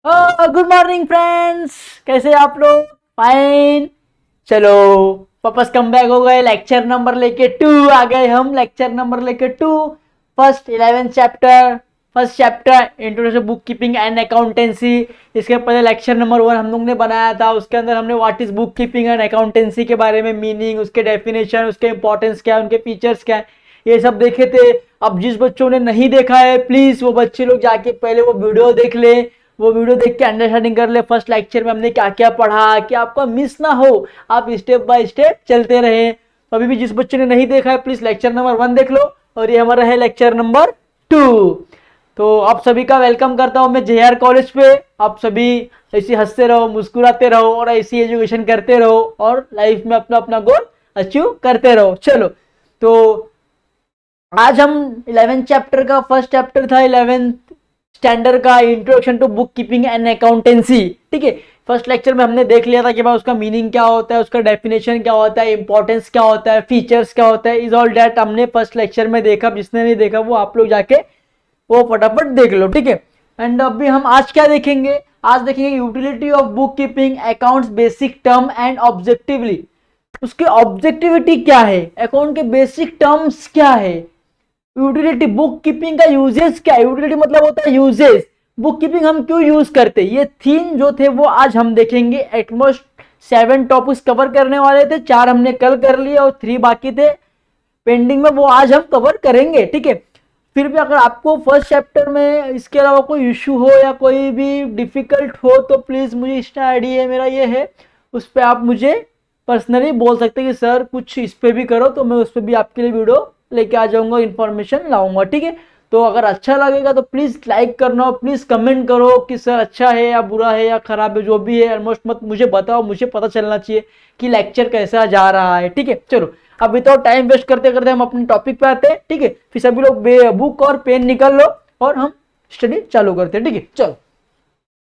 Good morning friends, कैसे आप लोग? फाइन। चलो, वापस कम बैक हो गए। लेक्चर नंबर लेके 2 आ गए हम। लेक्चर नंबर लेके 2, first 11 chapter. First chapter introduction book keeping and accountancy. इसके पहले लेक्चर नंबर 1 हम लोग ने बनाया था। उसके अंदर हमने what is book keeping and accountancy के बारे में, मीनिंग, उसके डेफिनेशन, उसके इंपॉर्टेंस क्या है, उनके फीचर्स क्या है, ये सब देखे थे। अब जिस बच्चों ने नहीं देखा है, प्लीज वो बच्चे लोग जाके पहले वो वीडियो देख ले। वो वीडियो देख के अंडरस्टैंडिंग कर ले फर्स्ट लेक्चर में हमने क्या क्या पढ़ा, कि आपका मिस ना हो, आप स्टेप बाय स्टेप चलते रहे। अभी भी जिस बच्चे ने नहीं देखा है, प्लीज लेक्चर नंबर 1 देख लो, और ये हमारा है लेक्चर नंबर 2। तो आप सभी का वेलकम करता हूं मैं जेआर कॉलेज पे। आप सभी ऐसे हंसते रहो, मुस्कुराते रहो, और ऐसी एजुकेशन करते रहो, और लाइफ में अपना अपना गोल अचीव करते रहो। चलो, तो आज हम 11 चैप्टर का फर्स्ट चैप्टर था 11 स्टैंडर्ड का, introduction to book keeping and accountancy. ठीक है, फर्स्ट लेक्चर में हमने देख लिया था कि भाई उसका मीनिंग क्या होता है, उसका डेफिनेशन क्या होता है, इंपॉर्टेंस क्या होता है, फीचर्स क्या होता है, इज ऑल डेट हमने फर्स्ट लेक्चर में देखा। जिसने नहीं देखा वो आप लोग जाके वो फटाफट देख लो। ठीक है, एंड अभी हम आज क्या देखेंगे? आज देखेंगे utility of book keeping accounts, basic term and objectively. उसकी ऑब्जेक्टिविटी क्या है, अकाउंट के बेसिक टर्म्स क्या है, यूटिलिटी, बुक कीपिंग का यूजेस क्या है। यूटिलिटी मतलब होता है यूजेस, बुक कीपिंग हम क्यों यूज करते हैं। ये 3 जो थे वो आज हम देखेंगे। एटमोस्ट 7 टॉपिक्स कवर करने वाले थे, 4 हमने कल कर लिए और 3 बाकी थे पेंडिंग में, वो आज हम कवर करेंगे। ठीक है, फिर भी अगर आपको फर्स्ट चैप्टर में इसके अलावा कोई इश्यू हो या कोई भी डिफिकल्ट हो तो प्लीज मुझे इंस्टा आईडी है मेरा, ये है, उस पर आप मुझे पर्सनली बोल सकते हैं कि सर कुछ इस पे भी करो, तो मैं उस पर भी आपके लिए वीडियो लेके आ जाऊंगा, इन्फॉर्मेशन लाऊंगा। ठीक है, तो अगर अच्छा लगेगा तो प्लीज लाइक करना, प्लीज कमेंट करो कि सर अच्छा है या बुरा है या खराब है, जो भी है ऑलमोस्ट मत मुझे बताओ, मुझे पता चलना चाहिए कि लेक्चर कैसा जा रहा है। ठीक है, चलो अब विदाउट टाइम वेस्ट करते करते हम अपने टॉपिक पे आते हैं। ठीक है, फिर सभी लोग बुक और पेन निकल लो और हम स्टडी चालू करते हैं। ठीक है, चलो,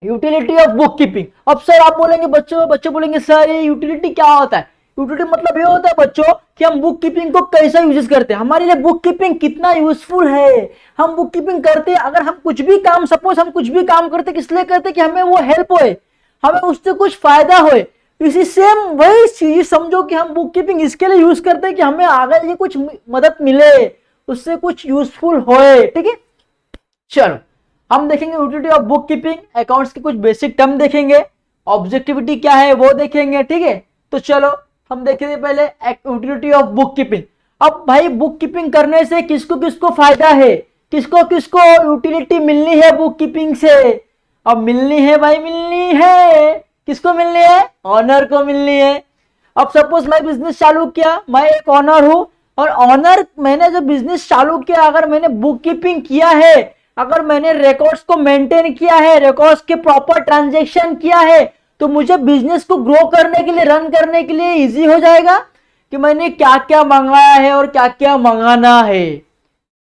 यूटिलिटी ऑफ बुक कीपिंग। अब सर आप बोलेंगे, बच्चे बोलेंगे सर ये यूटिलिटी क्या होता है। यूटिलिटी मतलब ये होता है बच्चों कि हम बुक कीपिंग को कैसा यूज करते हैं, हमारे लिए बुक कीपिंग कितना यूजफुल है। हम बुक कीपिंग करते हैं, अगर हम कुछ भी काम, सपोज हम कुछ भी काम करते, किस लिए करते कि हमें वो हेल्प होए, हमें उससे कुछ फायदा होए। इसी सेम वही चीज समझो कि हम बुक कीपिंग इसके लिए यूज करते हैं कि हमें आगे ये कुछ मदद मिले, उससे कुछ यूजफुल होए। ठीक है, चलो हम देखेंगे utility of book keeping, accounts के कुछ बेसिक टर्म देखेंगे, ऑब्जेक्टिविटी क्या है वो देखेंगे। ठीक है, तो चलो हम देखेंगे पहले यूटिलिटी ऑफ बुक कीपिंग। अब भाई बुक कीपिंग करने से किसको किसको फायदा है, किसको किसको यूटिलिटी मिलनी है बुक कीपिंग से। अब मिलनी है भाई, मिलनी है, किसको मिलनी है? ऑनर को मिलनी है। अब सपोज मैं बिजनेस चालू किया, मैं एक ऑनर हूं, और ऑनर मैंने जब बिजनेस चालू किया, अगर मैंने बुक कीपिंग किया है, अगर मैंने रिकॉर्ड्स को मेंटेन किया है, रिकॉर्ड्स के प्रॉपर ट्रांजैक्शन किया है, तो मुझे बिजनेस को ग्रो करने के लिए, रन करने के लिए इजी हो जाएगा कि मैंने क्या क्या मंगाया है और क्या क्या मंगाना है।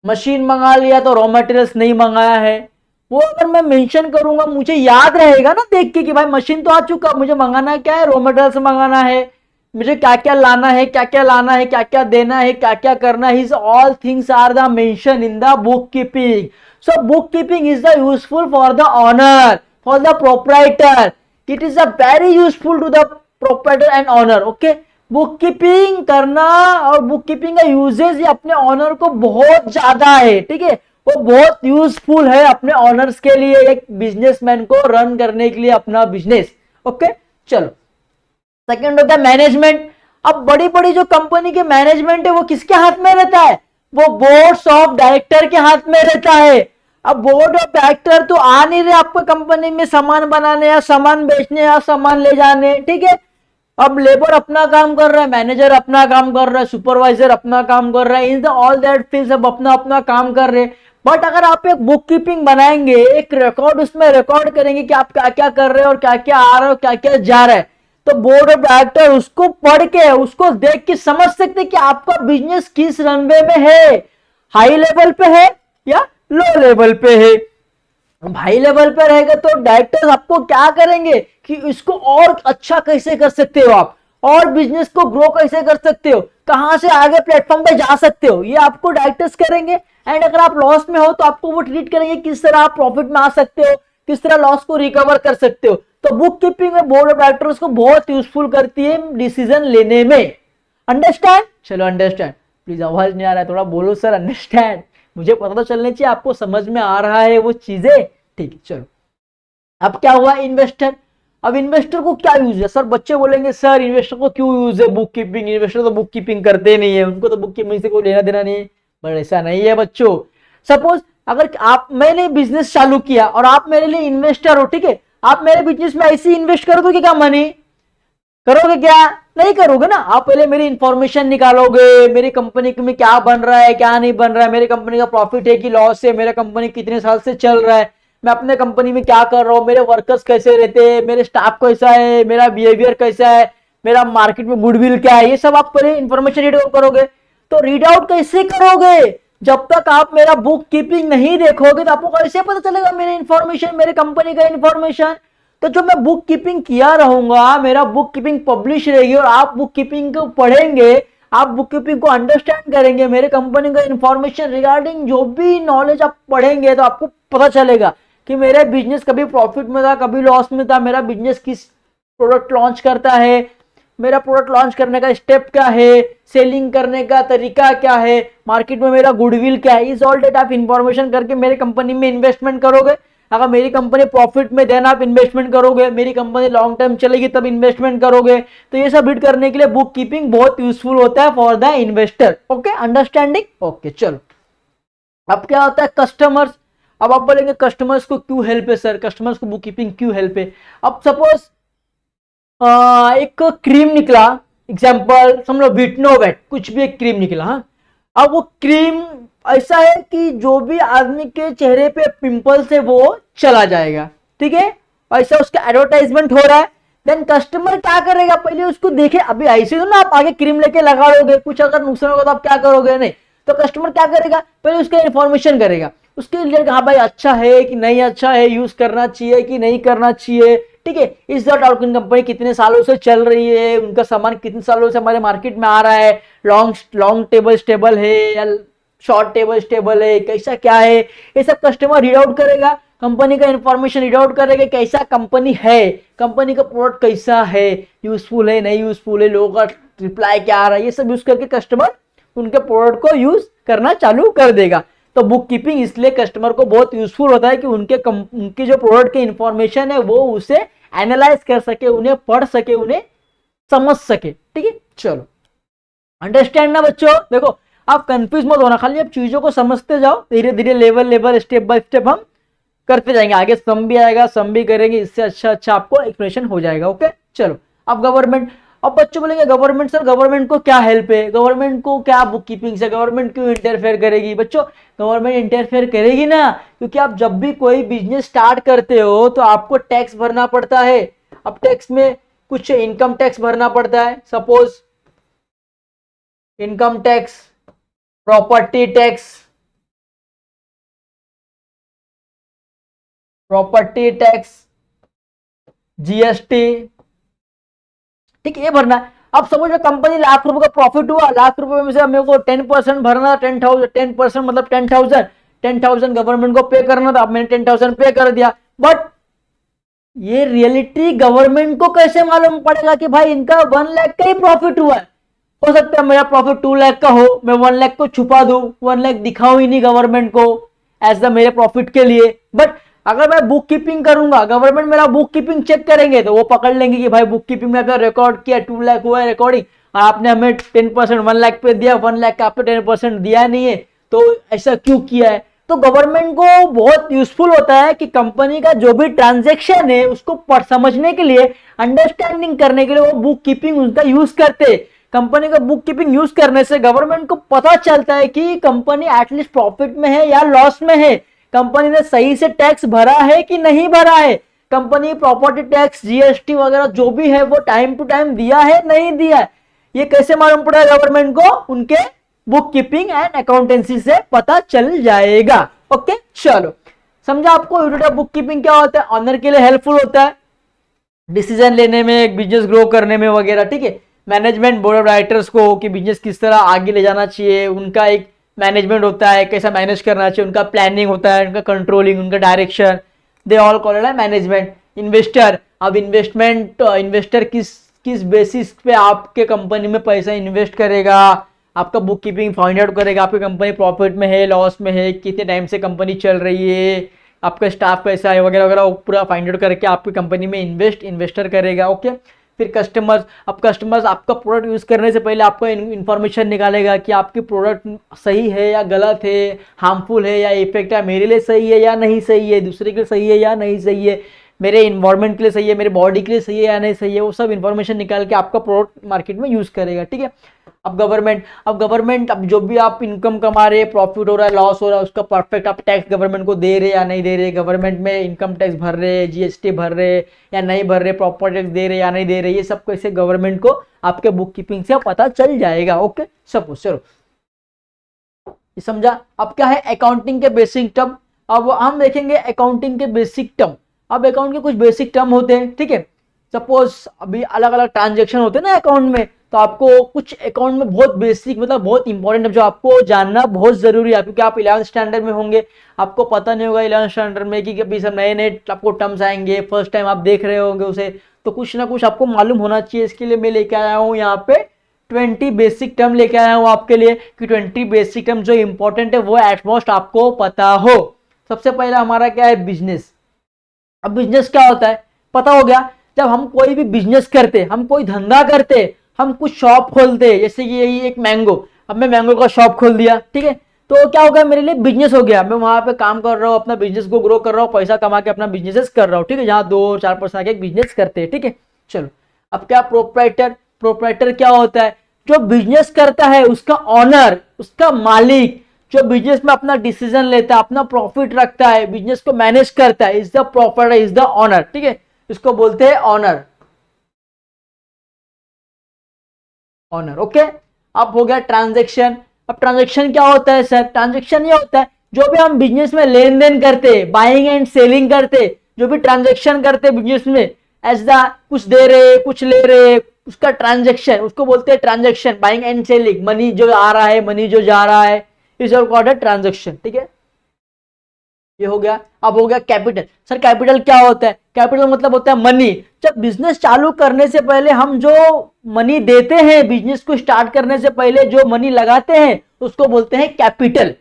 मशीन मंगा लिया तो रॉ मटेरियल्स नहीं मंगाया है, वो अगर मैं मेंशन करूंगा मुझे याद रहेगा ना देख के कि भाई मशीन तो आ चुका, मुझे मंगाना क्या है, रॉ मटेरियल्स मंगाना है, मुझे क्या क्या लाना है, क्या क्या लाना है, क्या क्या देना है, क्या क्या करना है। All things are the mention in the book keeping. So bookkeeping is the useful for the owner, for the proprietor. It is a very useful to the proprietor and owner. Okay, bookkeeping करना और bookkeeping का usage अपने honour को बहुत ज्यादा है। ठीक है, वो बहुत यूजफुल है अपने ऑनर्स के लिए, एक बिजनेसमैन को रन करने के लिए अपना बिजनेस। ओके, चलो सेकंड होता है मैनेजमेंट। अब बड़ी बड़ी जो कंपनी के मैनेजमेंट है वो किसके हाथ में रहता है? वो बोर्ड्स ऑफ डायरेक्टर के हाथ में रहता है। अब बोर्ड ऑफ डायरेक्टर तो आ नहीं रहे आपको कंपनी में सामान बनाने या सामान बेचने या सामान ले जाने। ठीक है, अब लेबर अपना काम कर रहा है, मैनेजर अपना काम कर रहा है, सुपरवाइजर अपना काम कर रहा है, इन ऑल दैट फील्ड सब अपना अपना काम कर रहे हैं। बट अगर आप एक बुक कीपिंग बनाएंगे, एक रिकॉर्ड उसमें रिकॉर्ड करेंगे कि आप क्या क्या कर रहे हो और क्या क्या आ रहा है और क्या क्या जा रहा है, तो बोर्ड ऑफ डायरेक्टर उसको पढ़ के, उसको देख के समझ सकते कि आपका बिजनेस किस रनवे में है, हाई लेवल पे है या लो लेवल पे है। हाई लेवल पे रहेगा तो डायरेक्टर्स आपको क्या करेंगे कि इसको और अच्छा कैसे कर सकते हो आप, और बिजनेस को ग्रो कैसे कर सकते हो, कहां से आगे प्लेटफॉर्म पे जा सकते हो, ये आपको डायरेक्टर्स करेंगे। एंड अगर आप लॉस में हो तो आपको वो ट्रीट करेंगे किस तरह आप प्रॉफिट में आ सकते हो, किस तरह लॉस को रिकवर कर सकते हो। तो बुक कीपिंग में बोर्ड ऑफ डायरेक्टर्स को बहुत यूजफुल करती है डिसीजन लेने में। अंडरस्टैंड? चलो अंडरस्टैंड, प्लीज आवाज नहीं आ रहा है, थोड़ा बोलो सर अंडरस्टैंड, मुझे पता तो चलनी चाहिए आपको समझ में आ रहा है वो चीजें। ठीक है चलो, अब क्या हुआ इन्वेस्टर। अब इन्वेस्टर को क्या यूज है सर? बच्चे बोलेंगे सर इन्वेस्टर को क्यों यूज है बुक कीपिंग, इन्वेस्टर तो बुक कीपिंग करते नहीं है, उनको तो बुक कीपिंग से कोई लेना देना नहीं है। बट ऐसा नहीं है बच्चों। सपोज अगर मैंने बिजनेस चालू किया और आप मेरे लिए इन्वेस्टर हो, ठीक है, आप मेरे बिजनेस में ऐसे इन्वेस्ट कर दोगे क्या मनी? करोगे क्या? नहीं करोगे ना। आप पहले मेरी इंफॉर्मेशन निकालोगे, मेरी कंपनी में क्या बन रहा है क्या नहीं बन रहा है, मेरी कंपनी का प्रॉफिट है कि लॉस है, मेरा कंपनी कितने साल से चल रहा है, मैं अपने कंपनी में क्या कर रहा हूँ, मेरे वर्कर्स कैसे रहते हैं, मेरे स्टाफ कैसा है, मेरा बिहेवियर कैसा है, मेरा मार्केट में गुडविल क्या है, ये सब आप पहले इंफॉर्मेशन रीड आउट करोगे। तो रीड आउट कैसे करोगे? जब तक आप मेरा बुक कीपिंग नहीं देखोगे तो आपको कैसे पता चलेगा मेरी इंफॉर्मेशन, मेरे कंपनी का इंफॉर्मेशन? तो जो मैं बुक कीपिंग किया रहूंगा, मेरा बुक कीपिंग पब्लिश रहेगी और आप बुक कीपिंग को पढ़ेंगे, आप बुक कीपिंग को अंडरस्टैंड करेंगे, मेरे कंपनी का इंफॉर्मेशन रिगार्डिंग जो भी नॉलेज आप पढ़ेंगे तो आपको पता चलेगा कि मेरा बिजनेस कभी प्रॉफिट में था कभी लॉस में था, मेरा बिजनेस किस प्रोडक्ट लॉन्च करता है, मेरा प्रोडक्ट लॉन्च करने का स्टेप क्या है, सेलिंग करने का तरीका क्या है, मार्केट में मेरा गुडविल क्या है, इस ऑल डेटा आप इंफॉर्मेशन करके मेरे कंपनी में इन्वेस्टमेंट करोगे। अगर मेरी कंपनी प्रॉफिट में देन आप इन्वेस्टमेंट करोगे, मेरी कंपनी लॉन्ग टर्म चलेगी तब इन्वेस्टमेंट करोगे। तो ये सब रीड करने के लिए बुक कीपिंग बहुत यूजफुल होता है for the investor. Okay understanding? Okay चलो, अब क्या होता है कस्टमर्स। अब आप बोलेंगे कस्टमर्स को क्यों हेल्प है सर, कस्टमर्स को बुक कीपिंग क्यों हेल्प है? अब सपोज एक क्रीम निकला, एग्जाम्पल समझ लो विटनोवेट, कुछ भी एक क्रीम निकला। हाँ, अब वो क्रीम ऐसा है कि जो भी आदमी के चेहरे पे पिंपल्स है वो चला जाएगा, ठीक है, ऐसा उसका एडवर्टाइजमेंट हो रहा है। देन कस्टमर क्या करेगा, पहले उसको देखे, अभी ऐसे तो ना आप आगे क्रीम लेके लगा लोगे, कुछ अगर नुकसान होगा तो आप क्या करोगे? नहीं। तो कस्टमर क्या करेगा, पहले उसका इन्फॉर्मेशन करेगा, उसके लिए हाँ भाई अच्छा है कि नहीं अच्छा है, यूज करना चाहिए कि नहीं करना चाहिए, ठीक है, इस डाउटकिन कंपनी कितने सालों से चल रही है, उनका सामान कितने सालों से हमारे मार्केट में आ रहा है, लॉन्ग टेबल स्टेबल है या शॉर्ट टेबल स्टेबल है, कैसा क्या है, ये सब कस्टमर रीड आउट करेगा, कंपनी का इंफॉर्मेशन रीड आउट करेगा, कैसा कंपनी है, कंपनी का प्रोडक्ट कैसा है, यूजफुल है नहीं यूजफुल है, लोगों का रिप्लाई क्या आ रहा है, ये सब यूज करके कस्टमर उनके प्रोडक्ट को यूज करना चालू कर देगा। तो बुक कीपिंग इसलिए कस्टमर को बहुत यूजफुल होता है कि उनके जो प्रोडक्ट के इंफॉर्मेशन है वो उसे एनालाइज कर सके, उन्हें पढ़ सके, उन्हें समझ सके। ठीक है चलो, अंडरस्टैंड ना बच्चों? देखो आप कंफ्यूज मत होना, खाली आप चीजों को समझते जाओ, धीरे धीरे लेवल स्टेप बाय स्टेप हम करते जाएंगे, आगे सम भी आएगा, सम भी करेंगे, इससे अच्छा आपको एक्सप्रेशन हो जाएगा। ओके चलो, अब गवर्नमेंट। अब बच्चों बोलेंगे गवर्नमेंट सर गवर्नमेंट को क्या हेल्प है, गवर्नमेंट को क्या बुक कीपिंग से, गवर्नमेंट क्यों इंटरफेयर करेगी? बच्चों गवर्नमेंट इंटरफेयर करेगी ना, क्योंकि आप जब भी कोई बिजनेस स्टार्ट करते हो तो आपको टैक्स भरना पड़ता है। अब टैक्स में कुछ इनकम टैक्स भरना पड़ता है, suppose income tax, property tax, GST, ठीक है, ये भरना है। अब समझ में कंपनी लाख रुपए का प्रॉफिट हुआ, लाख रुपए में से मेरे को 10% भरना, 10% मतलब 10,000 गवर्नमेंट को पे करना था, अब मैंने 10,000 पे कर दिया। बट ये रियलिटी गवर्नमेंट को कैसे मालूम पड़ेगा कि भाई इनका 1 लाख का ही प्रॉफिट हुआ है? हो सकता है मेरा प्रॉफिट 2 लाख का हो, मैं 1 लाख को छुपा दूं, 1 लाख दिखाऊं ही नहीं गवर्नमेंट को एज द मेरे प्रॉफिट के लिए। बट अगर मैं बुक कीपिंग करूंगा, गवर्नमेंट मेरा बुक कीपिंग चेक करेंगे तो वो पकड़ लेंगे कि भाई बुक कीपिंग में आपने रिकॉर्ड किया 2 लाख हुआ है रिकॉर्डिंग, और आपने हमें 10% 1 लाख पे दिया, 1 लाख का आपने 10% दिया नहीं है, तो ऐसा क्यों किया है? तो गवर्नमेंट को बहुत यूजफुल होता है कि कंपनी का जो भी ट्रांजेक्शन है उसको समझने के लिए, अंडरस्टैंडिंग करने के लिए वो बुक कीपिंग उनका यूज करते। कंपनी का बुक कीपिंग यूज करने से गवर्नमेंट को पता चलता है कि कंपनी एटलीस्ट प्रॉफिट में है या लॉस में है, कंपनी ने सही से टैक्स भरा है कि नहीं भरा है, कंपनी प्रॉपर्टी टैक्स जीएसटी वगैरह जो भी है वो टाइम टू टाइम दिया है नहीं दिया है। ये कैसे मालूम पड़ा गवर्नमेंट को? उनके बुक कीपिंग एंड अकाउंटेंसी से पता चल जाएगा। ओके चलो, समझा आपको यूनिट बुक कीपिंग क्या होता है? ऑनर के लिए हेल्पफुल होता है डिसीजन लेने में, बिजनेस ग्रो करने में वगैरह। ठीक है, मैनेजमेंट बोर्ड ऑफ डायरेक्टर्स को कि बिजनेस किस तरह आगे ले जाना चाहिए, उनका एक मैनेजमेंट होता है, कैसा मैनेज करना चाहिए, उनका प्लानिंग होता है, उनका कंट्रोलिंग, उनका डायरेक्शन। दे ऑल कॉल्ड है मैनेजमेंट। इन्वेस्टर, अब इन्वेस्टर किस बेसिस पे आपके कंपनी में पैसा इन्वेस्ट करेगा, आपका बुक कीपिंग फाइंड आउट करेगा, आपकी कंपनी प्रॉफिट में है, लॉस में है, कितने टाइम से कंपनी चल रही है, आपका स्टाफ कैसा है वगैरह वगैरह, पूरा फाइंड आउट करके आपकी कंपनी में इन्वेस्टर करेगा। ओके, फिर कस्टमर्स, अब कस्टमर्स आपका प्रोडक्ट यूज़ करने से पहले आपका इन्फॉर्मेशन निकालेगा कि आपकी प्रोडक्ट सही है या गलत है, हार्मफुल है या इफेक्ट है, मेरे लिए सही है या नहीं सही है, दूसरे के लिए सही है या नहीं सही है, मेरे इन्वायरमेंट के लिए सही है, मेरे बॉडी के लिए सही है या नहीं सही है, वो सब इन्फॉर्मेशन निकाल के आपका प्रोडक्ट मार्केट में यूज़ करेगा। ठीक है, अब गवर्नमेंट अब जो भी आप इनकम कमा रहे हैं, प्रॉफिट हो रहा है, लॉस हो रहा है, उसका परफेक्ट आप टैक्स गवर्नमेंट को दे रहे या नहीं दे रहे, गवर्नमेंट में इनकम टैक्स भर रहे, जीएसटी भर रहे या नहीं भर रहे, प्रॉपर टैक्स दे रहे या नहीं दे रहे, ये सब कैसे गवर्नमेंट को आपके बुक कीपिंग से पता चल जाएगा। ओके, सपोज चलो ये समझा। अब क्या है अकाउंटिंग के बेसिक टर्म, अब हम देखेंगे अकाउंटिंग के बेसिक टर्म। अब अकाउंट के कुछ बेसिक टर्म होते हैं, ठीक है। सपोज अभी अलग अलग ट्रांजेक्शन होते हैं ना अकाउंट में, तो आपको कुछ अकाउंट में बहुत बेसिक मतलब बहुत इंपॉर्टेंट जो आपको जानना बहुत जरूरी है, क्योंकि आप 11th स्टैंडर्ड में होंगे, आपको पता नहीं होगा 11th स्टैंडर्ड में कि कभी सब नए नए आपको टर्म्स आएंगे, फर्स्ट टाइम आप देख रहे होंगे उसे, तो कुछ ना कुछ आपको मालूम होना चाहिए। इसके लिए मैं लेके आया हूँ यहाँ पे 20 बेसिक टर्म लेके आया हूँ आपके लिए, कि 20 बेसिक टर्म जो इंपॉर्टेंट है वो एटमोस्ट आपको पता हो। सबसे पहला हमारा क्या है, बिजनेस। अब बिजनेस क्या होता है पता हो गया। जब हम कोई भी बिजनेस करते, हम कोई धंधा करते, हम कुछ शॉप खोलते, जैसे कि यही एक मैंगो, अब मैं मैंगो का शॉप खोल दिया, ठीक है, तो क्या हो गया, मेरे लिए बिजनेस हो गया, मैं वहां पे काम कर रहा हूँ, अपना बिजनेस को ग्रो कर रहा हूँ, पैसा कमा के अपना बिजनेस कर रहा हूँ, ठीक है, जहाँ 2-4 पर्सन आके एक बिजनेस करते हैं, ठीक है। चलो अब क्या प्रोप्राइटर क्या होता है, जो बिजनेस करता है उसका ऑनर, उसका मालिक, जो बिजनेस में अपना डिसीजन लेता है, अपना प्रॉफिट रखता है, बिजनेस को मैनेज करता है, is the proprietor, is the owner, ठीक है, इसको बोलते हैं ऑनर। ओके। अब हो गया ट्रांजैक्शन। अब ट्रांजैक्शन क्या होता है सर, ट्रांजैक्शन ये होता है जो भी हम बिजनेस में लेन देन करते, बाइंग एंड सेलिंग करते, जो भी ट्रांजैक्शन करते बिजनेस में, ऐसा कुछ दे रहे कुछ ले रहे, उसका ट्रांजैक्शन, उसको बोलते हैं transaction, buying and selling, money जो आ रहा है, मनी जो जा रहा है, इज ऑल कॉल्ड ट्रांजैक्शन, ठीक है। ये हो गया। अब हो गया कैपिटल। सर कैपिटल क्या होता है, कैपिटल मतलब होता है मनी। जब बिजनेस चालू करने से पहले हम जो मनी देते हैं, बिजनेस को स्टार्ट करने से पहले जो मनी लगाते हैं, उसको बोलते हैं कैपिटल,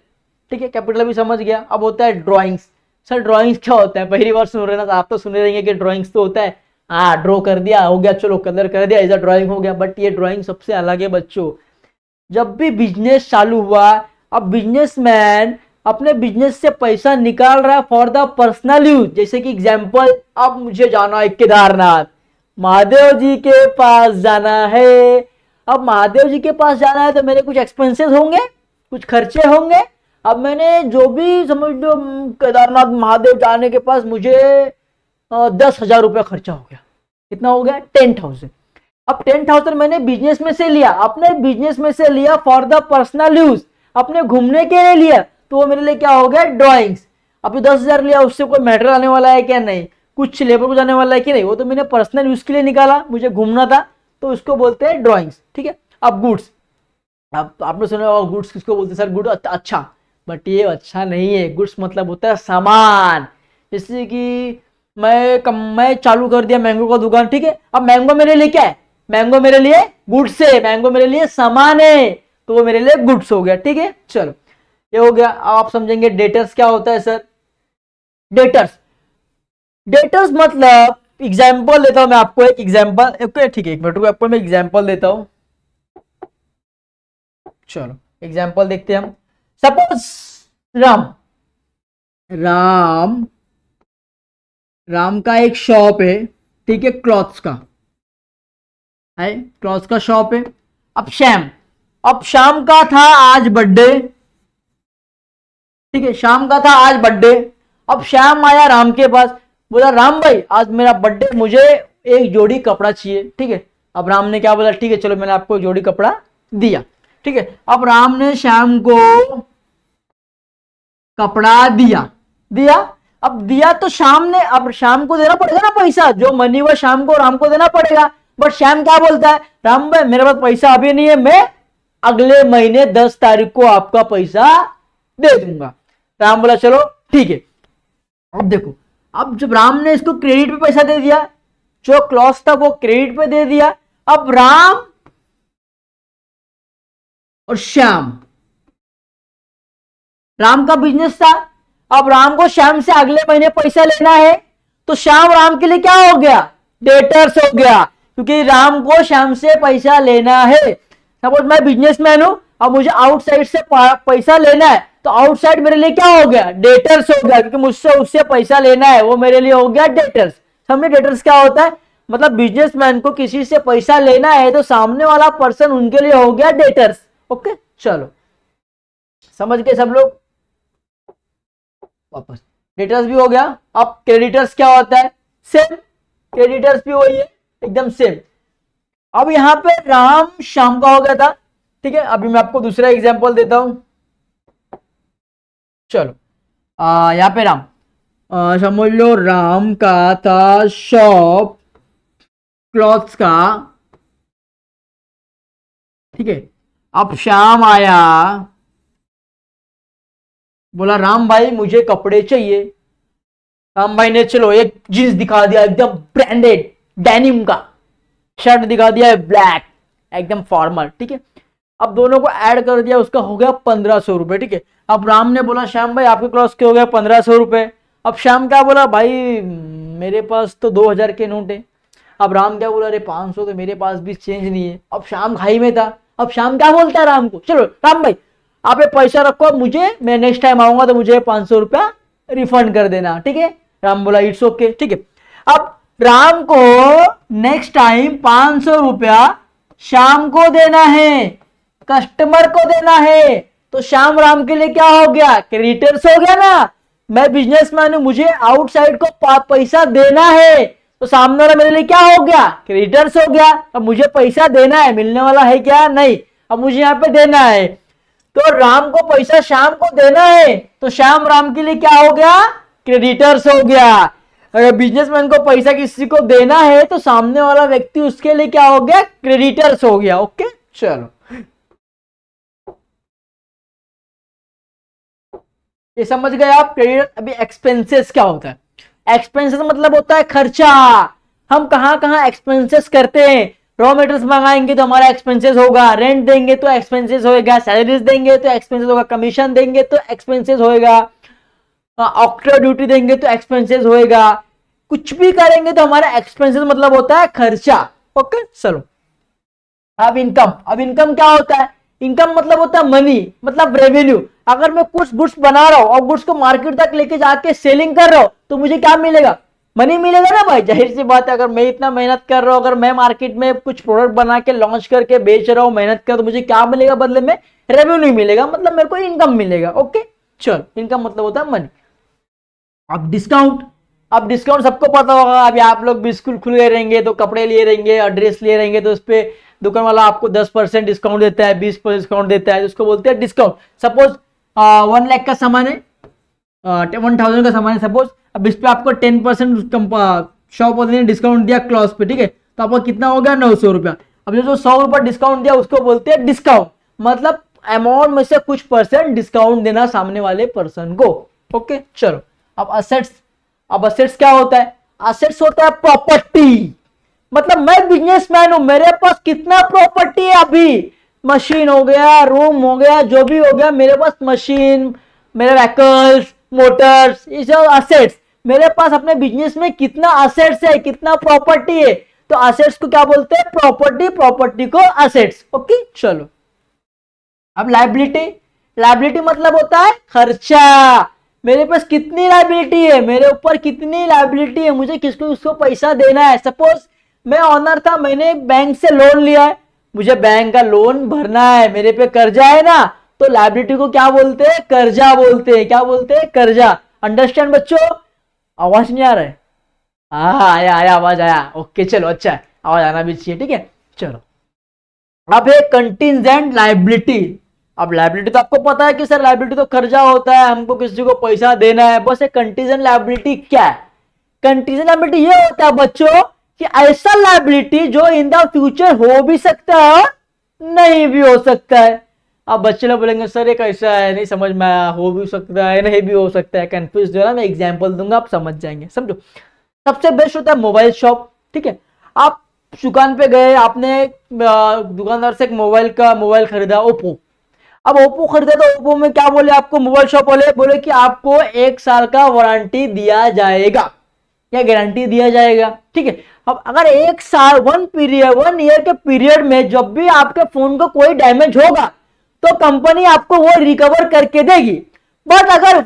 ठीक है। कैपिटल भी समझ गया। अब होता है ड्राइंग्स। सर ड्राइंग्स क्या होता है, पहली बार सुन रहे ना, तो आप तो सुन रहेंगे कि ड्राइंग्स तो होता है, हाँ ड्रॉ कर दिया हो गया, चलो कलर कर दिया, ऐसा ड्राइंग हो गया, बट ये ड्राइंग सबसे अलग है बच्चों। जब भी बिजनेस चालू हुआ, अब बिजनेसमैन अपने बिजनेस से पैसा निकाल रहा है फॉर द पर्सनल यूज। जैसे कि एग्जांपल, अब मुझे जाना है केदारनाथ, महादेव जी के पास जाना है। अब महादेव जी के पास जाना है तो मेरे कुछ एक्सपेंसेस होंगे, कुछ खर्चे होंगे। अब मैंने जो भी समझ लो केदारनाथ महादेव जाने के पास मुझे 10,000 रुपया खर्चा हो गया। कितना हो गया, 10,000। अब 10,000 मैंने बिजनेस में से लिया, अपने बिजनेस में से लिया फॉर द पर्सनल यूज, अपने घूमने के लिए लिया, तो वो मेरे लिए क्या हो गया, ड्राइंग्स। अब 10,000 लिया, उससे कोई मैटर आने वाला है क्या, नहीं, कुछ लेबर को जाने वाला है कि नहीं, वो तो मैंने पर्सनल यूज के लिए निकाला, मुझे घूमना था, तो उसको बोलते हैं ड्राइंग्स, ठीक है। अब गुड्स, अब आपने सुना होगा गुड्स किसको बोलते हैं सर, गुड अच्छा, बट ये अच्छा नहीं है। गुड्स मतलब होता है सामान। जैसे कि मैं चालू कर दिया मैंगो का दुकान, ठीक है, अब मैंगो मेरे लिए क्या है, मैंगो मेरे लिए गुड्स है, मैंगो मेरे लिए सामान है, तो वो मेरे लिए गुड्स हो गया, ठीक है। चलो ये हो गया। अब आप समझेंगे डेटर्स क्या होता है सर। डेटर्स मतलब, एग्जाम्पल देता हूं मैं आपको, एक एग्जाम्पल, ठीक है, एक मिनट आपको मैं एग्जाम्पल देता हूं। चलो एग्जाम्पल देखते हैं हम। सपोज राम का एक शॉप है, ठीक है, क्लॉथ्स का है, क्लॉथ्स का शॉप है। अब शाम का था आज बर्थडे, ठीक है, शाम का था आज बर्थडे। अब श्याम आया राम के पास, बोला राम भाई आज मेरा बर्थडे, मुझे एक जोड़ी कपड़ा चाहिए, ठीक है। अब राम ने क्या बोला, ठीक है चलो मैंने आपको एक जोड़ी कपड़ा दिया, ठीक है। अब राम ने श्याम को कपड़ा दिया। अब दिया तो अब शाम को देना पड़ेगा ना पैसा, जो मनी हुआ शाम को राम को देना पड़ेगा। बट श्याम क्या बोलता है, राम भाई मेरे पास पैसा अभी नहीं है, मैं अगले महीने 10 तारीख को आपका पैसा दे दूंगा। राम बोला चलो ठीक है। अब देखो, अब जब राम ने इसको क्रेडिट पे पैसा दे दिया, जो क्लॉज था वो क्रेडिट पे दे दिया, अब राम और श्याम, राम का बिजनेस था, अब राम को श्याम से अगले महीने पैसा लेना है, तो श्याम राम के लिए क्या हो गया, डेटर्स हो गया, क्योंकि राम को श्याम से पैसा लेना है। सपोज मैं बिजनेसमैन हूं, अब मुझे आउटसाइड से पैसा लेना है, तो आउटसाइड मेरे लिए क्या हो गया, डेटर्स हो गया, क्योंकि मुझसे उससे पैसा लेना है, वो मेरे लिए हो गया डेटर्स। समझे डेटर्स क्या होता है, मतलब बिजनेसमैन को किसी से पैसा लेना है तो सामने वाला पर्सन उनके लिए हो गया डेटर्स। ओके चलो समझ गए सब लोग, वापस डेटर्स भी हो गया। अब क्रेडिटर्स क्या होता है, सेम, क्रेडिटर्स भी वही है एकदम सेम। अब यहां पे राम श्याम का हो गया था, ठीक है। अभी मैं आपको दूसरा एग्जांपल देता हूं, चलो यहां पे राम, समझ लो राम का था शॉप क्लॉथ्स का, ठीक है। अब श्याम आया, बोला राम भाई मुझे कपड़े चाहिए। राम भाई ने चलो एक जींस दिखा दिया एकदम ब्रांडेड डेनिम का, शर्ट दिखा दिया ब्लैक एकदम फॉर्मल, ठीक है। अब दोनों को ऐड कर दिया, उसका हो गया 1500 रुपए, ठीक है। अब राम ने बोला श्याम भाई आपके क्लॉथ के हो गया 1500 रुपए। अब श्याम क्या बोला, भाई मेरे पास तो 2000 के नोट है। अब राम क्या बोला, अरे 500 तो मेरे पास भी चेंज नहीं है। अब श्याम खाई में था, अब श्याम क्या बोलता है राम को, चलो राम भाई आप ये पैसा रखो, मुझे मैं नेक्स्ट टाइम आऊंगा तो मुझे 500 रुपया रिफंड कर देना, ठीक है। राम बोला इट्स ओके, ठीक है। अब राम को नेक्स्ट टाइम 500 रुपया श्याम को देना है, कस्टमर को देना है, तो श्याम राम के लिए क्या हो गया, क्रेडिटर्स हो गया ना। मैं बिजनेसमैन हूं, मुझे आउटसाइड को पैसा देना है, तो सामने वाला मेरे लिए क्या हो गया, क्रेडिटर्स हो गया। अब मुझे पैसा देना है, मिलने वाला है क्या, नहीं, अब मुझे यहाँ पे देना है, तो राम को पैसा श्याम को देना है, तो श्याम राम के लिए क्या हो गया, क्रेडिटर्स हो गया। अगर बिजनेसमैन को पैसा किसी को देना है तो सामने वाला व्यक्ति उसके लिए क्या हो गया, क्रेडिटर्स हो गया। ओके चलो ये समझ गए आप क्रेडिट। अभी एक्सपेंसेस क्या होता है, एक्सपेंसेस मतलब होता है खर्चा। हम कहाँ कहाँ एक्सपेंसेस करते हैं, रॉ मटेरियल्स मंगाएंगे तो हमारा एक्सपेंसेस होगा, रेंट देंगे तो एक्सपेंसेस होएगा, सैलरीज देंगे तो एक्सपेंसेस होगा, कमीशन देंगे तो एक्सपेंसेस होएगा, ऑक्टर ड्यूटी देंगे तो एक्सपेंसेस होएगा, कुछ भी करेंगे तो हमारा एक्सपेंसेस मतलब होता है खर्चा। ओके चलो अब इनकम, अब इनकम क्या होता है, इनकम मतलब होता है मनी, मतलब रेवेन्यू। अगर मैं कुछ गुड्स बना रहा हूं और गुड्स को मार्केट तक लेके जाके सेलिंग कर रहा हूं तो मुझे क्या मिलेगा, मनी मिलेगा ना भाई, जाहिर सी बात है। अगर मैं इतना मेहनत कर रहा हूं, अगर मैं मार्केट में कुछ प्रोडक्ट बना के लॉन्च करके बेच रहा हूं, मेहनत कर, तो मुझे क्या मिलेगा बदले में, रेवेन्यू मिलेगा, मतलब मेरे को इनकम मिलेगा। ओके चलो इनकम मतलब होता है मनी। अब डिस्काउंट, अब डिस्काउंट सबको पता होगा, अभी आप लोग भी स्कूल खुले रहेंगे तो कपड़े लिए रहेंगे और ड्रेस लिए रहेंगे, तो उस पर दुकान वाला आपको 10% डिस्काउंट देता है, 20% डिस्काउंट देता है, उसको बोलते हैं डिस्काउंट। सपोज 1 लाख का सामान है, 1000 का सामान है सपोज, अब इस पे आपको 10% शॉप वाले ने डिस्काउंट दिया क्लॉथ पे, ठीक है, तो आपको कितना हो गया, 900 रुपया। अब जो 100 रुपया डिस्काउंट दिया उसको बोलते हैं डिस्काउंट, मतलब अमाउंट में से कुछ परसेंट डिस्काउंट देना सामने वाले पर्सन को। ओके चलो अब असेट्स, अब असेट्स क्या होता है, असेट्स होता है प्रॉपर्टी, मतलब मैं बिजनेसमैन हूं, मेरे पास कितना प्रॉपर्टी है, अभी मशीन हो गया, रूम हो गया, जो भी हो गया, मेरे पास मशीन, मेरे व्हीकल्स, मोटर्स, ये सब असेट्स, मेरे पास अपने बिजनेस में कितना असेट्स है, कितना प्रॉपर्टी है, तो असेट्स को क्या बोलते हैं, प्रॉपर्टी, प्रॉपर्टी को असेट्स। ओके चलो अब लायबिलिटी, लायबिलिटी मतलब होता है खर्चा, मेरे पास कितनी लायबिलिटी है, मेरे ऊपर कितनी लायबिलिटी है, मुझे किसको उसको पैसा देना है। सपोज मैं ऑनर था, मैंने बैंक से लोन लिया है, मुझे बैंक का लोन भरना है, मेरे पे कर्जा है ना, तो लायबिलिटी को क्या बोलते हैं, कर्जा बोलते हैं। क्या बोलते हैं, कर्जा। अंडरस्टैंड बच्चों, आवाज नहीं आ रहा है, हाँ आया आया आवाज आया, ओके चलो अच्छा है, आवाज आना भी चाहिए, ठीक है चलो। अब है कंटिजेंट लायबिलिटी। अब लायबिलिटी तो आपको पता है कि सर लायबिलिटी तो कर्जा होता है, हमको किसी को पैसा देना है, बस एक कंटीजेंट लायबिलिटी क्या है, कंटीजेंट लायबिलिटी ये होता है बच्चों कि ऐसा लायबिलिटी जो इन द फ्यूचर हो भी सकता है और नहीं भी हो सकता है। अब बच्चे लोग बोलेंगे सर ये कैसा है, नहीं समझ में आया, हो भी सकता है नहीं भी हो सकता है, कंफ्यूज जो है ना, मैं एग्जांपल दूंगा आप समझ जाएंगे। समझो, सबसे बेस्ट होता है मोबाइल शॉप। ठीक है, आप दुकान पे गए, आपने दुकानदार से एक मोबाइल खरीदा, ओप्पो। अब ओप्पो खरीदा तो ओप्पो में क्या बोले आपको, मोबाइल शॉप वाले बोले कि आपको 1 साल का वारंटी दिया जाएगा या गारंटी दिया जाएगा। ठीक है, अब अगर 1 साल 1 ईयर के पीरियड में जब भी आपके फोन को कोई डैमेज होगा तो कंपनी आपको वो रिकवर करके देगी। बट अगर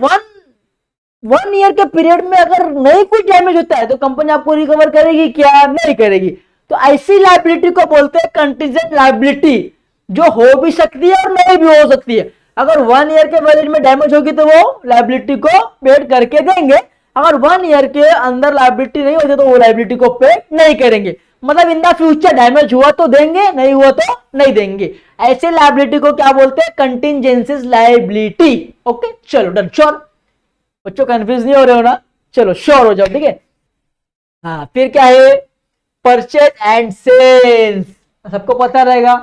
वन ईयर के पीरियड में अगर नहीं कुछ डैमेज होता है तो कंपनी आपको रिकवर करेगी क्या, नहीं करेगी। तो ऐसी लाइबिलिटी को बोलते हैं कंटीजेंट लाइबिलिटी, जो हो भी सकती है और नहीं भी हो सकती है। अगर 1 ईयर के पीरियड में डैमेज होगी तो वो लाइबिलिटी को पेड करके देंगे, अगर 1 ईयर के अंदर लाइबिलिटी नहीं होती तो वो लाइबिलिटी को पे नहीं करेंगे। मतलब इन द फ्यूचर डैमेज हुआ तो देंगे, नहीं हुआ तो नहीं देंगे। ऐसे लाइबिलिटी को क्या बोलते हैं, कंटिंजेंसीज लाइबिलिटी। ओके चलो डन, श्योर बच्चों, कंफ्यूज नहीं हो रहे हो ना, चलो श्योर हो जाओ। ठीक है, हाँ फिर क्या है, परचेज एंड सेल्स। सबको पता रहेगा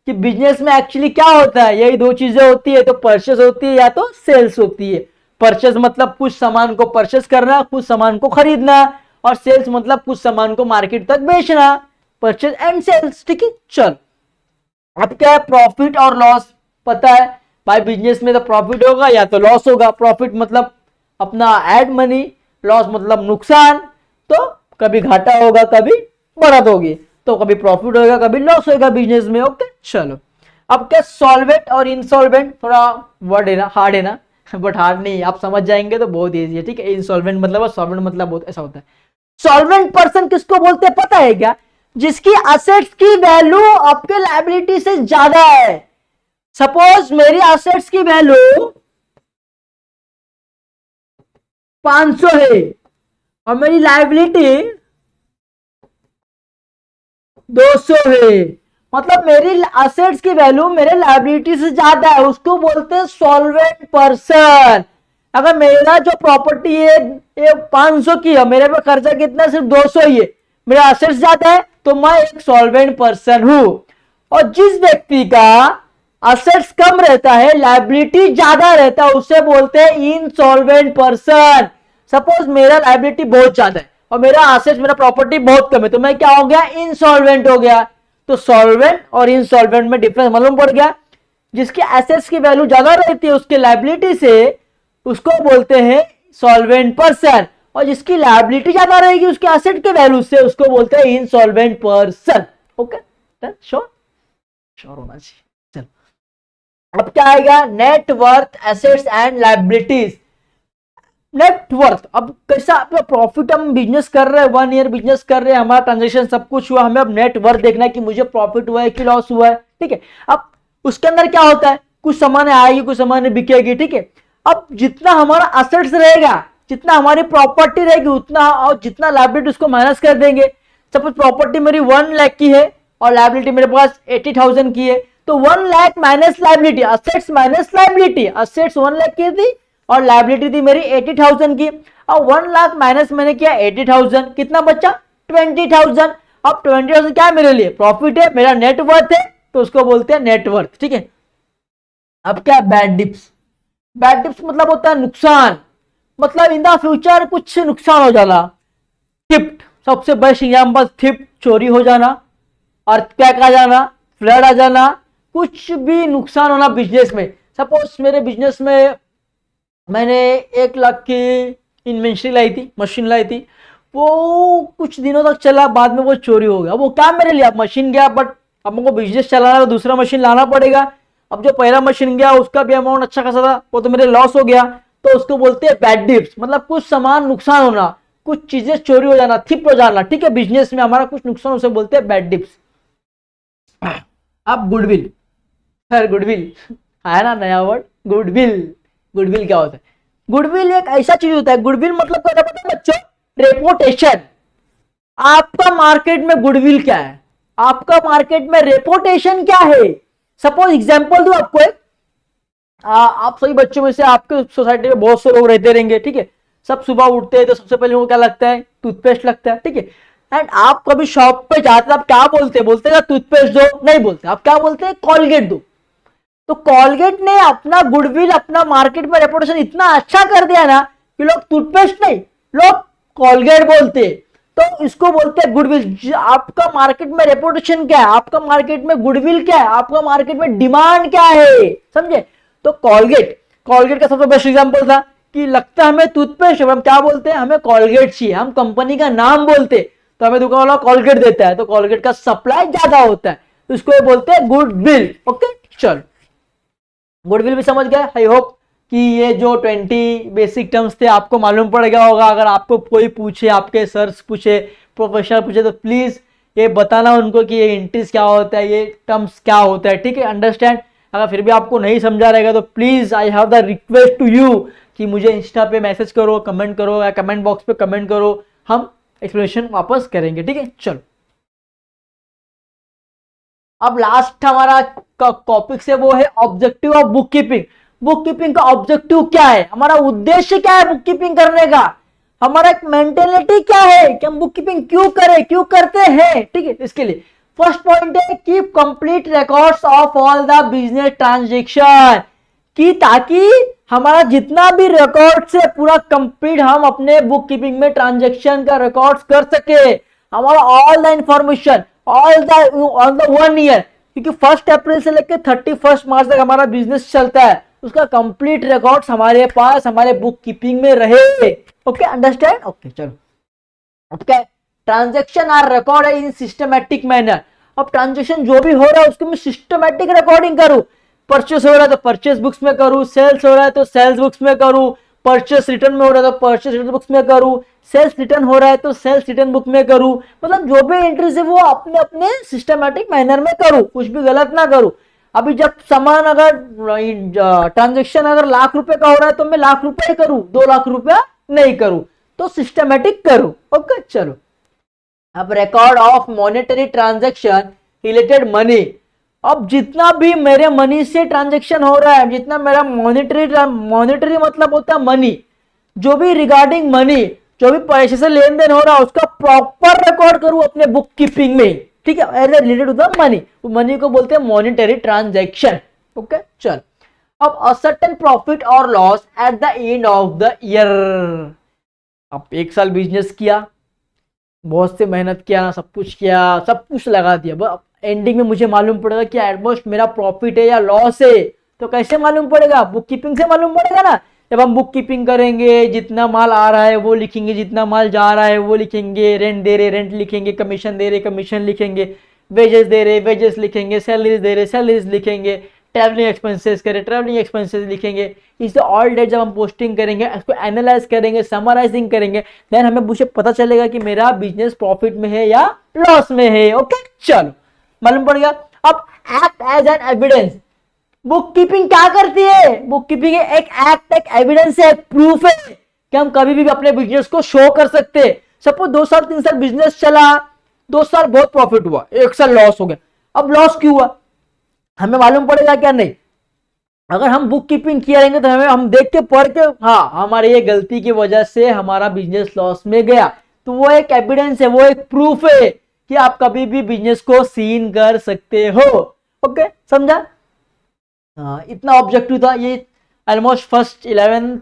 कि बिजनेस में एक्चुअली क्या होता है, यही 2 चीजें होती है, तो परचेज होती है या तो सेल्स होती है। परचेज मतलब कुछ सामान को परचेज करना, कुछ सामान को खरीदना, और सेल्स मतलब कुछ सामान को मार्केट तक बेचना। Purchase and sales. ठीक है, चल अब क्या है, प्रॉफिट और लॉस। पता है भाई बिजनेस में तो प्रॉफिट होगा या तो लॉस होगा। प्रॉफिट मतलब अपना एड मनी, लॉस मतलब नुकसान। तो कभी घाटा होगा कभी बढ़त होगी, तो कभी प्रॉफिट होगा कभी लॉस होगा बिजनेस में। ओके चलो, अब क्या, सॉल्वेंट और इंसॉल्वेंट, थोड़ा वर्ड है ना, हार्ड है ना, बट हार्ड नहीं, आप समझ जाएंगे तो बहुत इजी है। ठीक है, इंसॉल्वेंट मतलब, सॉल्वेंट मतलब बहुत ऐसा होता है। सॉल्वेंट पर्सन किसको बोलते हैं पता है क्या, जिसकी असेट्स की वैल्यू आपके लायबिलिटी से ज्यादा है। सपोज मेरी असेट्स की वैल्यू 500 है और मेरी लायबिलिटी 200 है, मतलब मेरी असेट्स की वैल्यू मेरे लायबिलिटी से ज्यादा है, उसको बोलते हैं सॉल्वेंट पर्सन। अगर मेरा जो प्रॉपर्टी है ये 500 की है, मेरे पे खर्चा कितना, सिर्फ 200 ही है, मेरा असेट्स ज्यादा है, तो मैं एक सॉल्वेंट पर्सन हूं। और जिस व्यक्ति का असेट्स कम रहता है, लायबिलिटी ज्यादा रहता है, उसे बोलते हैं इनसॉल्वेंट पर्सन। सपोज मेरा लायबिलिटी बहुत ज्यादा है और मेरा असेट्स, मेरा प्रॉपर्टी बहुत कम है, तो मैं क्या हो गया, इनसॉल्वेंट हो गया। तो सॉल्वेंट और इनसॉल्वेंट में डिफरेंस मालूम पड़ गया। जिसकी एसेट्स की वैल्यू ज्यादा रहती है उसके लायबिलिटी से, उसको बोलते हैं सॉल्वेंट पर्सन, और जिसकी लायबिलिटी ज्यादा रहेगी उसके एसेट के वैल्यू से, उसको बोलते हैं insolvent person. Okay done, sure होना चाहिए। चलो अब क्या आएगा, net worth, assets and liabilities. Net worth, अब कैसा प्रॉफिट, हम बिजनेस कर रहे हैं, 1 ईयर बिजनेस कर रहे हैं, हमारा ट्रांजेक्शन सब कुछ हुआ, हमें अब नेट वर्थ देखना है कि मुझे प्रॉफिट हुआ है कि लॉस हुआ है। ठीक है, अब उसके अंदर क्या होता है, कुछ सामान आएगी कुछ सामान बिकेगी। ठीक है, अब जितना हमारा असेट्स रहेगा, जितना हमारी प्रॉपर्टी रहेगी उतना, और जितना लायबिलिटी उसको माइनस कर देंगे। सपोज प्रॉपर्टी मेरी 1 लाख की है और लायबिलिटी मेरे पास 80,000 की है, तो 1 lakh minus liability, assets minus liability, assets 1 lakh की थी और लायबिलिटी थी मेरी 80,000 की। अब 1 लाख माइनस मैंने किया 80,000, कितना बचा, 20,000। अब 20,000 क्या है मेरे लिए, प्रॉफिट है, मेरा नेट वर्थ है, तो उसको बोलते हैं नेट वर्थ। ठीक है, अब क्या, बैड डिप्स। बैड डिप्स मतलब होता है नुकसान, मतलब इन द फ्यूचर कुछ नुकसान हो जाना। थिफ्ट, सबसे बेस्ट एग्जाम्पल, थिफ्ट चोरी हो जाना, अर्थक्वेक आ जाना, फ्लड आ जाना, कुछ भी नुकसान होना बिजनेस में। सपोज मेरे बिजनेस में मैंने 1 लाख की इन्वेंट्री लाई थी, मशीन लाई थी, वो कुछ दिनों तक चला, बाद में वो चोरी हो गया। वो क्या मेरे लिए, अब मशीन गया, बट अब हमको बिजनेस चलाना तो दूसरा मशीन लाना पड़ेगा। अब जो पहला मशीन गया उसका भी अमाउंट अच्छा खासा था, वो तो मेरे लॉस हो गया, तो उसको बोलते हैं बैड डिप्स। मतलब कुछ सामान नुकसान होना, कुछ चीजें चोरी हो जाना, थिप हो जाना। ठीक है, बिजनेस में हमारा कुछ नुकसान, उसे बोलते हैं बैड डिप्स। अब गुडविल, खैर गुडविल आया ना नया वर्ड, गुडविल। गुडविल क्या होता है, गुडविल एक ऐसा चीज होता है, गुडविल मतलब क्या होता है बच्चों, रेपुटेशन। आपका मार्केट में गुडविल क्या है, आपका मार्केट में रेपुटेशन क्या है। सपोज एग्जांपल दूं आपको एक, आप सभी बच्चों में से आपके सोसाइटी में बहुत से लोग रहते रहेंगे। ठीक है, सब सुबह उठते हैं तो सबसे पहले उनको क्या लगता है, टूथपेस्ट लगता है। ठीक है, एंड आप कभी शॉप पे जाते हैं, आप क्या बोलते हैं, बोलते हैं टूथपेस्ट दो, नहीं बोलते, आप क्या बोलते हैं, कॉलगेट दो। तो कॉलगेट ने अपना गुडविल, अपना मार्केट में रेपुटेशन इतना अच्छा कर दिया ना कि लोग टूथपेस्ट नहीं, लोग कॉलगेट बोलते। तो इसको बोलते हैं गुडविल। आपका मार्केट में रेपुटेशन क्या है, आपका मार्केट में गुडविल क्या है, आपका मार्केट में डिमांड क्या है, समझे। तो कॉलगेट, कॉलगेट का सबसे बेस्ट एग्जांपल था कि लगता है हमें टूथपेस्ट, हम क्या बोलते हैं, हमें कॉलगेट चाहिए, हम कंपनी का नाम बोलते, तो हमें दुकान वाला कॉलगेट देता है, तो कॉलगेट का सप्लाई ज्यादा होता है, तो इसको बोलते हैं गुडविल। ओके चलो, गुडविल भी समझ गए आई होप कि ये जो 20 बेसिक टर्म्स थे आपको मालूम पड़ गया होगा। अगर आपको कोई पूछे, आपके सर्स पूछे, प्रोफेसर पूछे, तो प्लीज ये बताना उनको कि ये इंट्रीज क्या होता है, ये टर्म्स क्या होता है, ठीक है, अंडरस्टैंड। अगर फिर भी आपको नहीं समझा रहेगा तो please I have the request to you कि मुझे इंस्टा पे मैसेज करो, कमेंट करो, या कमेंट बॉक्स पे कमेंट करो, हम एक्सप्लेनेशन वापस करेंगे, ठीक है। चलो, अब लास्ट हमारा टॉपिक से वो है objective of book keeping. Book keeping का ऑब्जेक्टिव क्या है, हमारा उद्देश्य क्या है बुक कीपिंग करने का, हमारा एक मेंटेलिटी क्या है कि हम बुक कीपिंग क्यों करें, क्यों करते हैं, ठीक है। इसके लिए फर्स्ट पॉइंट है keep complete records of all the business transaction, कि ताकि हमारा जितना भी रिकॉर्ड से पूरा कंप्लीट हम अपने बुक कीपिंग में ट्रांजेक्शन का रिकॉर्ड्स कर सके, हमारा all the information all the 1 year, क्योंकि 1 अप्रैल से लेकर 31 मार्च तक हमारा बिजनेस चलता है, उसका कंप्लीट रिकॉर्ड्स हमारे पास हमारे बुक कीपिंग में रहे। Okay understand. ओके चलो, okay transaction are record in systematic manner. अब ट्रांजेक्शन जो भी हो रहा है उसको मैं सिस्टमैटिक रिकॉर्डिंग करूं, परचेस हो रहा है तो परचेस बुक्स में करूं, सेल्स हो रहा है तो सेल्स बुक्स में करूं, परचेस रिटर्न में हो रहा है तो परचेस रिटर्न बुक्स में करूं, सेल्स रिटर्न हो रहा है तो सेल्स रिटर्न बुक में करूं, मतलब जो भी एंट्रीज है वो अपने अपने सिस्टमैटिक मैनर में करूं, कुछ भी गलत ना करूं। अभी जब सामान अगर ट्रांजेक्शन अगर लाख रुपए का हो रहा है तो मैं लाख रुपए करूं, 2 लाख रुपया नहीं करूं, तो सिस्टमैटिक करूं। ओके चलो, अब record of monetary transaction related money. अब जितना भी मेरे मनी से ट्रांजेक्शन हो रहा है, जितना मेरा मॉनेटरी मतलब होता है मनी, जो भी रिगार्डिंग मनी, जो भी पैसे से लेन देन हो रहा है उसका प्रॉपर रिकॉर्ड करूं अपने बुक कीपिंग में, ठीक है, as related to the money. Money को बोलते हैं मॉनेटरी ट्रांजेक्शन। ओके चल, अब अ सर्टेन प्रॉफिट और loss at the end of the year. अब 1 साल बिजनेस किया, बहुत से मेहनत किया, सब कुछ किया, सब कुछ लगा दिया, एंडिंग में मुझे मालूम पड़ेगा कि एटमोस्ट मेरा प्रॉफिट है या लॉस है, तो कैसे मालूम पड़ेगा, बुक कीपिंग से मालूम पड़ेगा ना। जब हम बुक कीपिंग करेंगे, जितना माल आ रहा है वो लिखेंगे, जितना माल जा रहा है वो लिखेंगे, रेंट दे रहे रेंट लिखेंगे, कमीशन दे रहे कमीशन लिखेंगे, वेजेस दे रहे वेजेस लिखेंगे, सैलरीज दे रहे सैलरीज लिखेंगे, ट्रैवलिंग एक्सपेंसेस करें ट्रैवलिंग एक्सपेंसेस लिखेंगे। इसे ऑल डेट जब हम पोस्टिंग करेंगे, इसको एनालाइज करेंगे, समराइजिंग करेंगे, देन हमें मुझे पता चलेगा कि मेरा बिजनेस प्रॉफिट में है या लॉस में है। ओके चलो, मालूम पड़ गया। अब act as an evidence. Book keeping क्या करती है, बुक कीपिंग एक एक्ट, एक एविडेंस है, एक प्रूफ है कि हम कभी भी अपने बिजनेस को शो कर सकते हैं। सपोज 2 साल 3 साल बिजनेस चला, 2 साल बहुत प्रॉफिट हुआ, 1 साल लॉस हो गया। अब लॉस क्यों हुआ हमें मालूम पड़ेगा क्या, नहीं। अगर हम बुक कीपिंग किया रहेंगे तो हम देख के पढ़ के, हाँ हमारे ये गलती की वजह से हमारा बिजनेस लॉस में गया, तो वो एक एविडेंस है, वो एक प्रूफ है कि आप कभी भी बिजनेस को सीन कर सकते हो। ओके समझा। हाँ, इतना ऑब्जेक्टिव था ये। ऑलमोस्ट फर्स्ट 11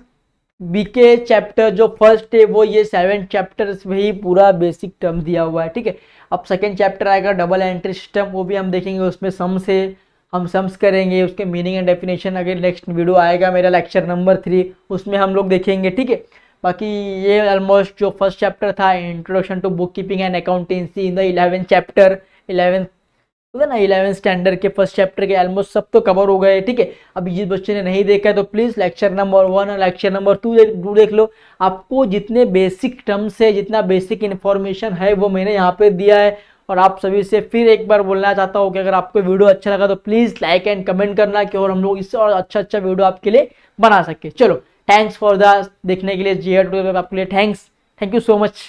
बीके चैप्टर जो फर्स्ट है वो ये 7 चैप्टर्स में ही पूरा बेसिक टर्म दिया हुआ है, ठीक है। अब सेकंड चैप्टर आएगा डबल एंट्री सिस्टम, वो भी हम देखेंगे, उसमें सम्स है, हम सम्स करेंगे, उसके मीनिंग एंड डेफिनेशन। अगर नेक्स्ट वीडियो आएगा मेरा लेक्चर नंबर 3, उसमें हम लोग देखेंगे, ठीक है। बाकी ये ऑलमोस्ट जो फर्स्ट चैप्टर था, introduction to book keeping and accountancy in the 11th chapter, 11th standard के फर्स्ट चैप्टर के ऑलमोस्ट सब तो कवर हो गए, ठीक है। अभी जिस बच्चे ने नहीं देखा है तो प्लीज लेक्चर नंबर 1 और लेक्चर नंबर 2 देख लो। आपको जितने बेसिक टर्म्स है, जितना बेसिक इन्फॉर्मेशन है वो मैंने यहाँ पे दिया है। और आप सभी से फिर एक बार बोलना चाहता हूँ कि अगर आपको वीडियो अच्छा लगा तो प्लीज लाइक एंड कमेंट करना, कि और हम लोग इससे और अच्छा वीडियो आपके लिए बना सके। चलो, थैंक्स फॉर द देखने के लिए, जी आपके लिए thanks, thank you so much.